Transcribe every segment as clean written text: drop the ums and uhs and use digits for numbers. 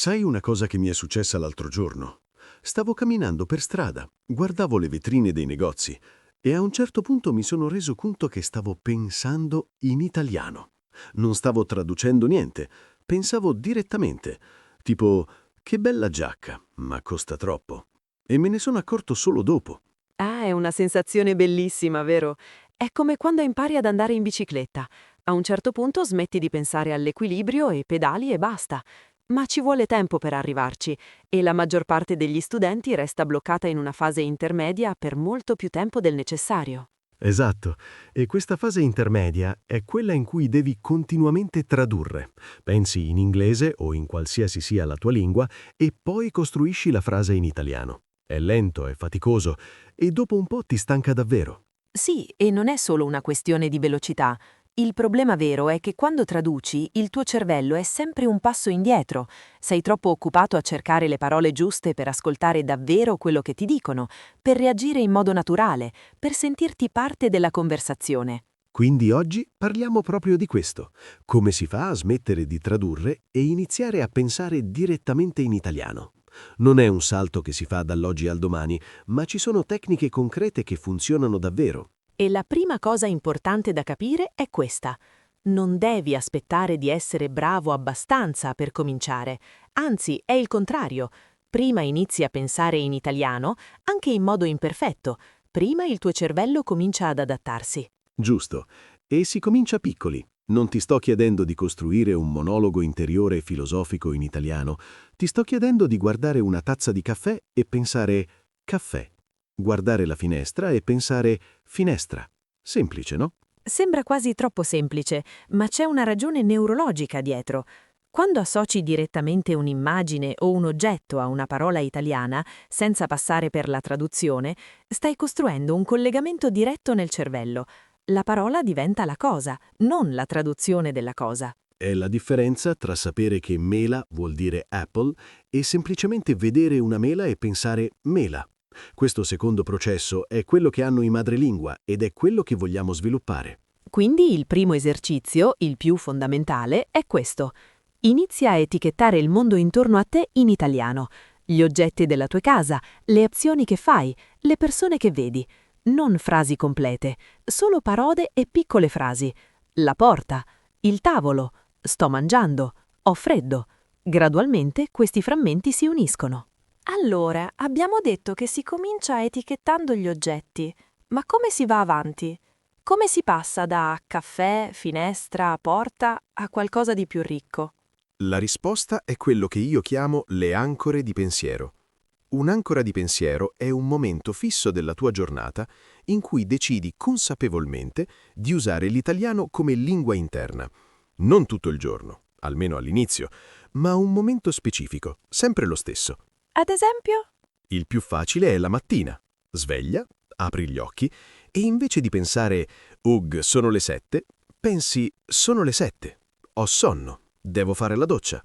Sai una cosa che mi è successa l'altro giorno? Stavo camminando per strada, guardavo le vetrine dei negozi e a un certo punto mi sono reso conto che stavo pensando in italiano. Non stavo traducendo niente, pensavo direttamente, tipo che bella giacca, ma costa troppo. E me ne sono accorto solo dopo. Ah, è una sensazione bellissima, vero? È come quando impari ad andare in bicicletta. A un certo punto smetti di pensare all'equilibrio e pedali e basta. Ma ci vuole tempo per arrivarci e la maggior parte degli studenti resta bloccata in una fase intermedia per molto più tempo del necessario. Esatto, e questa fase intermedia è quella in cui devi continuamente tradurre. Pensi in inglese o in qualsiasi sia la tua lingua e poi costruisci la frase in italiano. È lento, è faticoso e dopo un po' ti stanca davvero. Sì, e non è solo una questione di velocità. Il problema vero è che quando traduci, il tuo cervello è sempre un passo indietro. Sei troppo occupato a cercare le parole giuste per ascoltare davvero quello che ti dicono, per reagire in modo naturale, per sentirti parte della conversazione. Quindi oggi parliamo proprio di questo. Come si fa a smettere di tradurre e iniziare a pensare direttamente in italiano? Non è un salto che si fa dall'oggi al domani, ma ci sono tecniche concrete che funzionano davvero. E la prima cosa importante da capire è questa. Non devi aspettare di essere bravo abbastanza per cominciare, anzi è il contrario. Prima inizi a pensare in italiano, anche in modo imperfetto, prima il tuo cervello comincia ad adattarsi. Giusto. E si comincia piccoli. Non ti sto chiedendo di costruire un monologo interiore filosofico in italiano. Ti sto chiedendo di guardare una tazza di caffè e pensare caffè. Guardare la finestra e pensare finestra. Semplice, no? Sembra quasi troppo semplice, ma c'è una ragione neurologica dietro. Quando associ direttamente un'immagine o un oggetto a una parola italiana, senza passare per la traduzione, stai costruendo un collegamento diretto nel cervello. La parola diventa la cosa, non la traduzione della cosa. È la differenza tra sapere che mela vuol dire apple e semplicemente vedere una mela e pensare mela. Questo secondo processo è quello che hanno i madrelingua ed è quello che vogliamo sviluppare. Quindi il primo esercizio, il più fondamentale, è questo. Inizia a etichettare il mondo intorno a te in italiano. Gli oggetti della tua casa, le azioni che fai, le persone che vedi. Non frasi complete, solo parole e piccole frasi. La porta, il tavolo, sto mangiando, ho freddo. Gradualmente questi frammenti si uniscono. Allora, abbiamo detto che si comincia etichettando gli oggetti, ma come si va avanti? Come si passa da caffè, finestra, porta a qualcosa di più ricco? La risposta è quello che io chiamo le ancore di pensiero. Un'ancora di pensiero è un momento fisso della tua giornata in cui decidi consapevolmente di usare l'italiano come lingua interna. Non tutto il giorno, almeno all'inizio, ma un momento specifico, sempre lo stesso. Ad esempio? Il più facile è la mattina. Sveglia, apri gli occhi e invece di pensare «Ugh, sono le 7», pensi «Sono le 7, ho sonno, devo fare la doccia».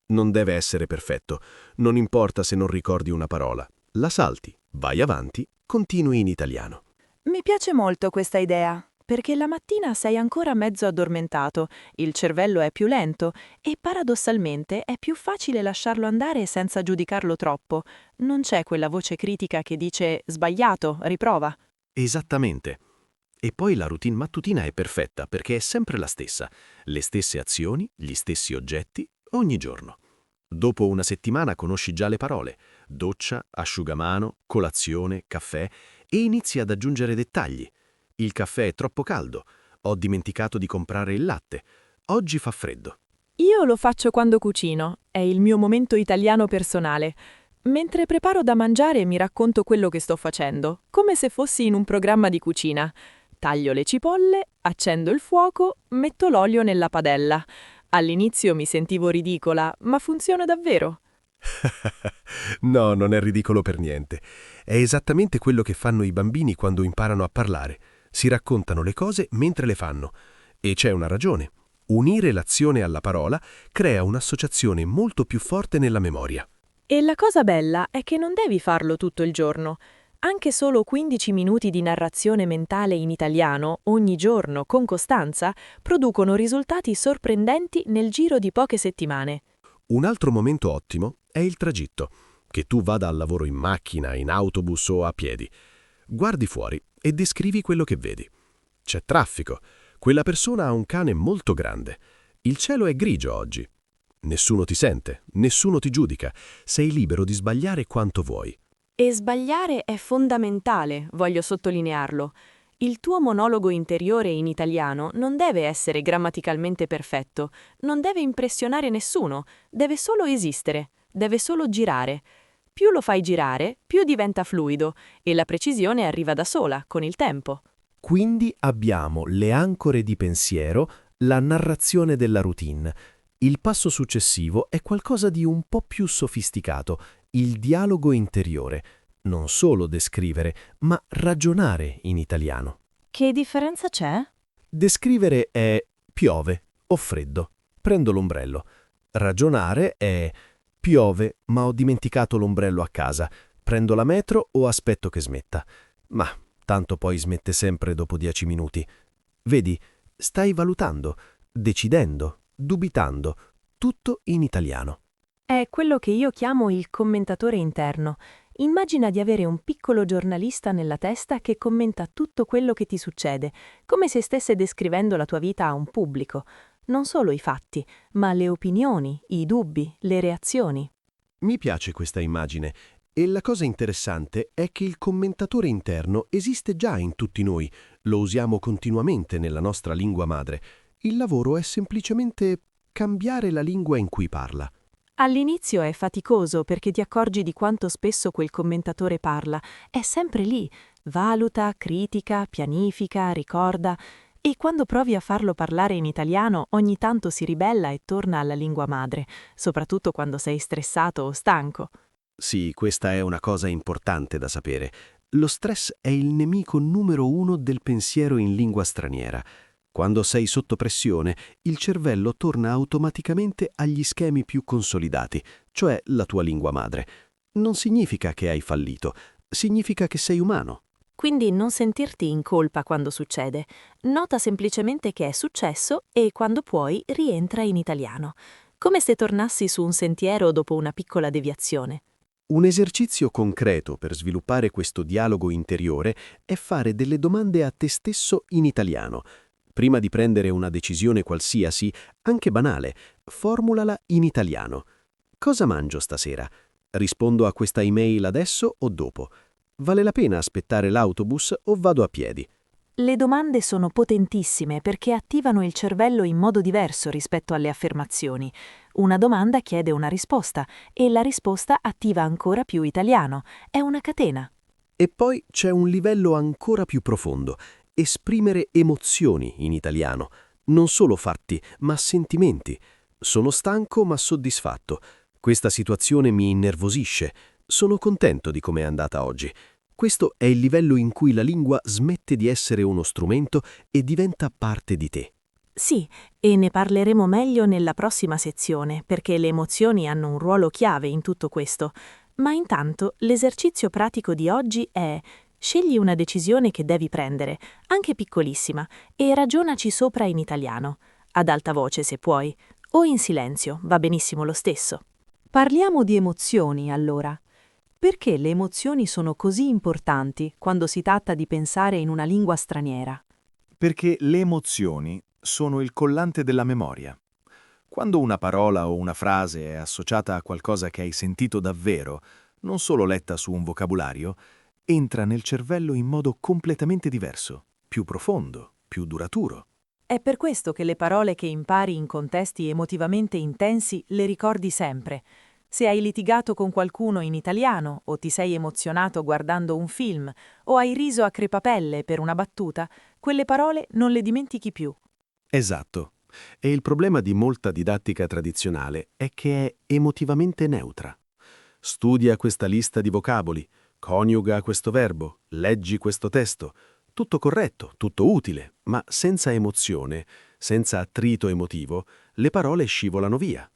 Non deve essere perfetto, non importa se non ricordi una parola. La salti, vai avanti, continui in italiano. Mi piace molto questa idea, perché la mattina sei ancora mezzo addormentato, il cervello è più lento e paradossalmente è più facile lasciarlo andare senza giudicarlo troppo. Non c'è quella voce critica che dice sbagliato, riprova. Esattamente. E poi la routine mattutina è perfetta perché è sempre la stessa. Le stesse azioni, gli stessi oggetti, ogni giorno. Dopo una settimana conosci già le parole. Doccia, asciugamano, colazione, caffè e inizi ad aggiungere dettagli. Il caffè è troppo caldo. Ho dimenticato di comprare il latte. Oggi fa freddo. Io lo faccio quando cucino, è il mio momento italiano personale. Mentre preparo da mangiare mi racconto quello che sto facendo, come se fossi in un programma di cucina. Taglio le cipolle, accendo il fuoco, metto l'olio nella padella. All'inizio mi sentivo ridicola, ma funziona davvero. No, non è ridicolo per niente. È esattamente quello che fanno i bambini quando imparano a parlare. Si raccontano le cose mentre le fanno. E c'è una ragione. Unire l'azione alla parola crea un'associazione molto più forte nella memoria. E la cosa bella è che non devi farlo tutto il giorno. Anche solo 15 minuti di narrazione mentale in italiano, ogni giorno, con costanza, producono risultati sorprendenti nel giro di poche settimane. Un altro momento ottimo è il tragitto, che tu vada al lavoro in macchina, in autobus o a piedi. Guardi fuori e descrivi quello che vedi. C'è traffico. Quella persona ha un cane molto grande. Il cielo è grigio oggi. Nessuno ti sente, nessuno ti giudica. Sei libero di sbagliare quanto vuoi. E sbagliare è fondamentale, voglio sottolinearlo. Il tuo monologo interiore in italiano non deve essere grammaticalmente perfetto, non deve impressionare nessuno, deve solo esistere, deve solo girare. Più lo fai girare, più diventa fluido e la precisione arriva da sola, con il tempo. Quindi abbiamo le ancore di pensiero, la narrazione della routine. Il passo successivo è qualcosa di un po' più sofisticato, il dialogo interiore. Non solo descrivere, ma ragionare in italiano. Che differenza c'è? Descrivere è piove o freddo, prendo l'ombrello. Ragionare è piove, ma ho dimenticato l'ombrello a casa, prendo la metro o aspetto che smetta. Ma tanto poi smette sempre dopo 10 minuti. Vedi, stai valutando, decidendo, dubitando, tutto in italiano. È quello che io chiamo il commentatore interno. Immagina di avere un piccolo giornalista nella testa che commenta tutto quello che ti succede, come se stesse descrivendo la tua vita a un pubblico. Non solo i fatti, ma le opinioni, i dubbi, le reazioni. Mi piace questa immagine e la cosa interessante è che il commentatore interno esiste già in tutti noi, lo usiamo continuamente nella nostra lingua madre. Il lavoro è semplicemente cambiare la lingua in cui parla. All'inizio è faticoso perché ti accorgi di quanto spesso quel commentatore parla. È sempre lì, valuta, critica, pianifica, ricorda. E quando provi a farlo parlare in italiano, ogni tanto si ribella e torna alla lingua madre, soprattutto quando sei stressato o stanco. Sì, questa è una cosa importante da sapere. Lo stress è il nemico numero 1 del pensiero in lingua straniera. Quando sei sotto pressione, il cervello torna automaticamente agli schemi più consolidati, cioè la tua lingua madre. Non significa che hai fallito, significa che sei umano. Quindi non sentirti in colpa quando succede. Nota semplicemente che è successo e quando puoi rientra in italiano. Come se tornassi su un sentiero dopo una piccola deviazione. Un esercizio concreto per sviluppare questo dialogo interiore è fare delle domande a te stesso in italiano. Prima di prendere una decisione qualsiasi, anche banale, formulala in italiano. Cosa mangio stasera? Rispondo a questa email adesso o dopo? Vale la pena aspettare l'autobus o vado a piedi? Le domande sono potentissime perché attivano il cervello in modo diverso rispetto alle affermazioni. Una domanda chiede una risposta e la risposta attiva ancora più italiano. È una catena. E poi c'è un livello ancora più profondo. Esprimere emozioni in italiano. Non solo fatti, ma sentimenti. Sono stanco ma soddisfatto. Questa situazione mi innervosisce. Sono contento di come è andata oggi. Questo è il livello in cui la lingua smette di essere uno strumento e diventa parte di te. Sì, e ne parleremo meglio nella prossima sezione, perché le emozioni hanno un ruolo chiave in tutto questo. Ma intanto l'esercizio pratico di oggi è: scegli una decisione che devi prendere, anche piccolissima, e ragionaci sopra in italiano, ad alta voce se puoi, o in silenzio, va benissimo lo stesso. Parliamo di emozioni, allora. Perché le emozioni sono così importanti quando si tratta di pensare in una lingua straniera? Perché le emozioni sono il collante della memoria. Quando una parola o una frase è associata a qualcosa che hai sentito davvero, non solo letta su un vocabolario, entra nel cervello in modo completamente diverso, più profondo, più duraturo. È per questo che le parole che impari in contesti emotivamente intensi le ricordi sempre. Se hai litigato con qualcuno in italiano, o ti sei emozionato guardando un film, o hai riso a crepapelle per una battuta, quelle parole non le dimentichi più. Esatto. E il problema di molta didattica tradizionale è che è emotivamente neutra. Studia questa lista di vocaboli, coniuga questo verbo, leggi questo testo. Tutto corretto, tutto utile, ma senza emozione, senza attrito emotivo, le parole scivolano via.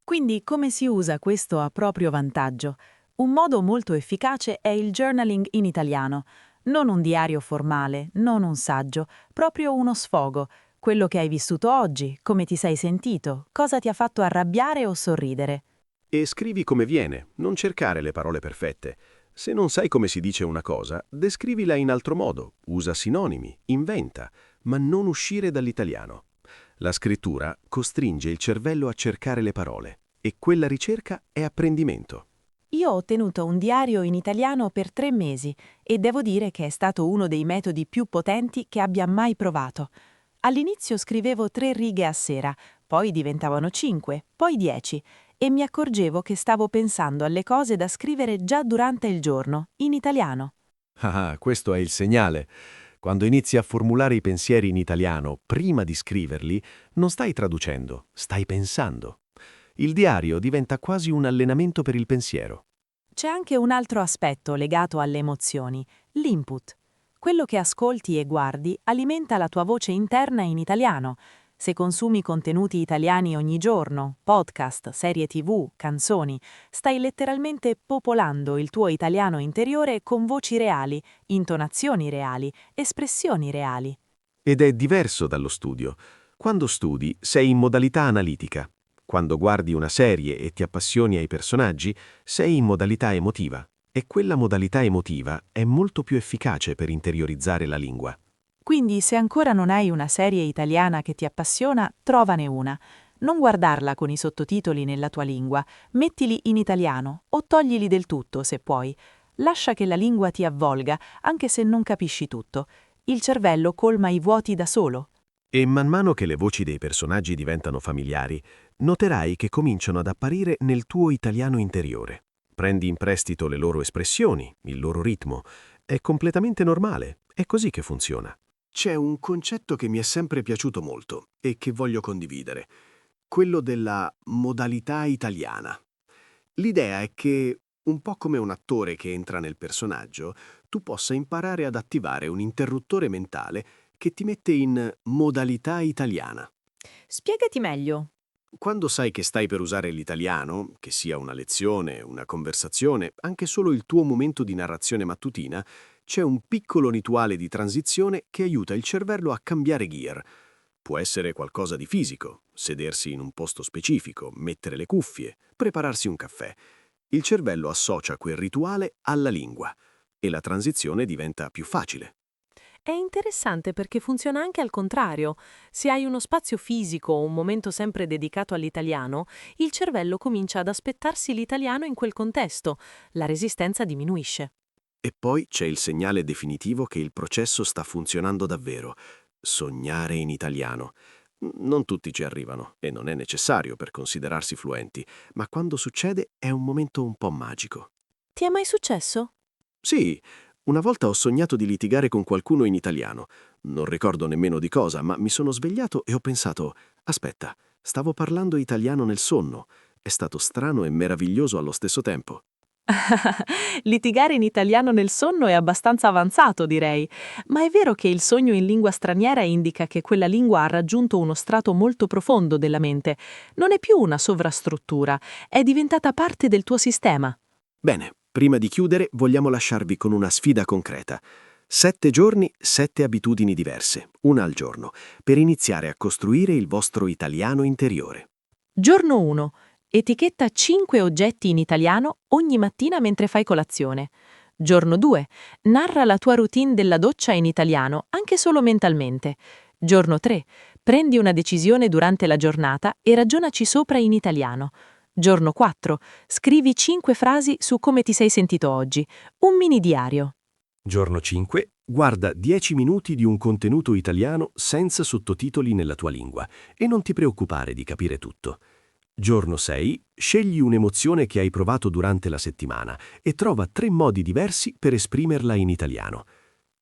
Quindi come si usa questo a proprio vantaggio? Un modo molto efficace è il journaling in italiano. Non un diario formale, non un saggio, proprio uno sfogo. quello che hai vissuto oggi, come ti sei sentito, cosa ti ha fatto arrabbiare o sorridere. E scrivi come viene, non cercare le parole perfette. Se non sai come si dice una cosa, descrivila in altro modo, usa sinonimi, inventa, ma non uscire dall'italiano. La scrittura costringe il cervello a cercare le parole e quella ricerca è apprendimento. Io ho tenuto un diario in italiano per 3 mesi e devo dire che è stato uno dei metodi più potenti che abbia mai provato. All'inizio scrivevo 3 righe a sera, poi diventavano 5, poi 10 e mi accorgevo che stavo pensando alle cose da scrivere già durante il giorno, in italiano. Ah, questo è il segnale. Quando inizi a formulare i pensieri in italiano prima di scriverli, non stai traducendo, stai pensando. Il diario diventa quasi un allenamento per il pensiero. C'è anche un altro aspetto legato alle emozioni, l'input. Quello che ascolti e guardi alimenta la tua voce interna in italiano. Se consumi contenuti italiani ogni giorno, podcast, serie TV, canzoni, stai letteralmente popolando il tuo italiano interiore con voci reali, intonazioni reali, espressioni reali. Ed è diverso dallo studio. Quando studi, sei in modalità analitica. Quando guardi una serie e ti appassioni ai personaggi, sei in modalità emotiva. E quella modalità emotiva è molto più efficace per interiorizzare la lingua. Quindi, se ancora non hai una serie italiana che ti appassiona, trovane una. Non guardarla con i sottotitoli nella tua lingua, mettili in italiano o toglili del tutto se puoi. Lascia che la lingua ti avvolga, anche se non capisci tutto. Il cervello colma i vuoti da solo. E man mano che le voci dei personaggi diventano familiari, noterai che cominciano ad apparire nel tuo italiano interiore. Prendi in prestito le loro espressioni, il loro ritmo. È completamente normale, è così che funziona. C'è un concetto che mi è sempre piaciuto molto e che voglio condividere, quello della modalità italiana. L'idea è che, un po' come un attore che entra nel personaggio, tu possa imparare ad attivare un interruttore mentale che ti mette in modalità italiana. Spiegati meglio. Quando sai che stai per usare l'italiano, che sia una lezione, una conversazione, anche solo il tuo momento di narrazione mattutina, c'è un piccolo rituale di transizione che aiuta il cervello a cambiare gear. Può essere qualcosa di fisico, sedersi in un posto specifico, mettere le cuffie, prepararsi un caffè. Il cervello associa quel rituale alla lingua e la transizione diventa più facile. È interessante perché funziona anche al contrario. Se hai uno spazio fisico o un momento sempre dedicato all'italiano, il cervello comincia ad aspettarsi l'italiano in quel contesto. La resistenza diminuisce. E poi c'è il segnale definitivo che il processo sta funzionando davvero. Sognare in italiano. Non tutti ci arrivano e non è necessario per considerarsi fluenti, ma quando succede è un momento un po' magico. Ti è mai successo? Sì, una volta ho sognato di litigare con qualcuno in italiano. Non ricordo nemmeno di cosa, ma mi sono svegliato e ho pensato: aspetta, stavo parlando italiano nel sonno. È stato strano e meraviglioso allo stesso tempo. Litigare in italiano nel sonno è abbastanza avanzato, direi. Ma è vero che il sogno in lingua straniera indica che quella lingua ha raggiunto uno strato molto profondo della mente. Non è più una sovrastruttura, è diventata parte del tuo sistema. Bene, prima di chiudere vogliamo lasciarvi con una sfida concreta. 7 giorni, 7 abitudini diverse, una al giorno, per iniziare a costruire il vostro italiano interiore. Giorno 1. Etichetta 5 oggetti in italiano ogni mattina mentre fai colazione. Giorno 2. Narra la tua routine della doccia in italiano, anche solo mentalmente. Giorno 3. Prendi una decisione durante la giornata e ragionaci sopra in italiano. Giorno 4. Scrivi 5 frasi su come ti sei sentito oggi. Un mini diario. Giorno 5. Guarda 10 minuti di un contenuto italiano senza sottotitoli nella tua lingua e non ti preoccupare di capire tutto. Giorno 6. Scegli un'emozione che hai provato durante la settimana e trova 3 modi diversi per esprimerla in italiano.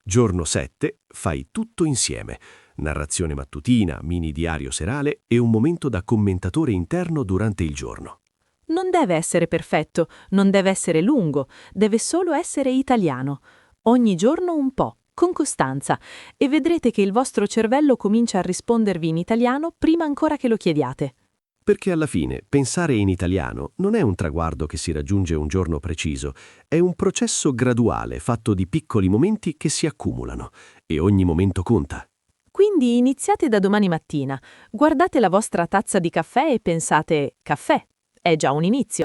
Giorno 7. Fai tutto insieme. Narrazione mattutina, mini diario serale e un momento da commentatore interno durante il giorno. Non deve essere perfetto, non deve essere lungo, deve solo essere italiano. Ogni giorno un po', con costanza, e vedrete che il vostro cervello comincia a rispondervi in italiano prima ancora che lo chiediate. Perché alla fine pensare in italiano non è un traguardo che si raggiunge un giorno preciso, è un processo graduale fatto di piccoli momenti che si accumulano e ogni momento conta. Quindi iniziate da domani mattina, guardate la vostra tazza di caffè e pensate caffè. È già un inizio.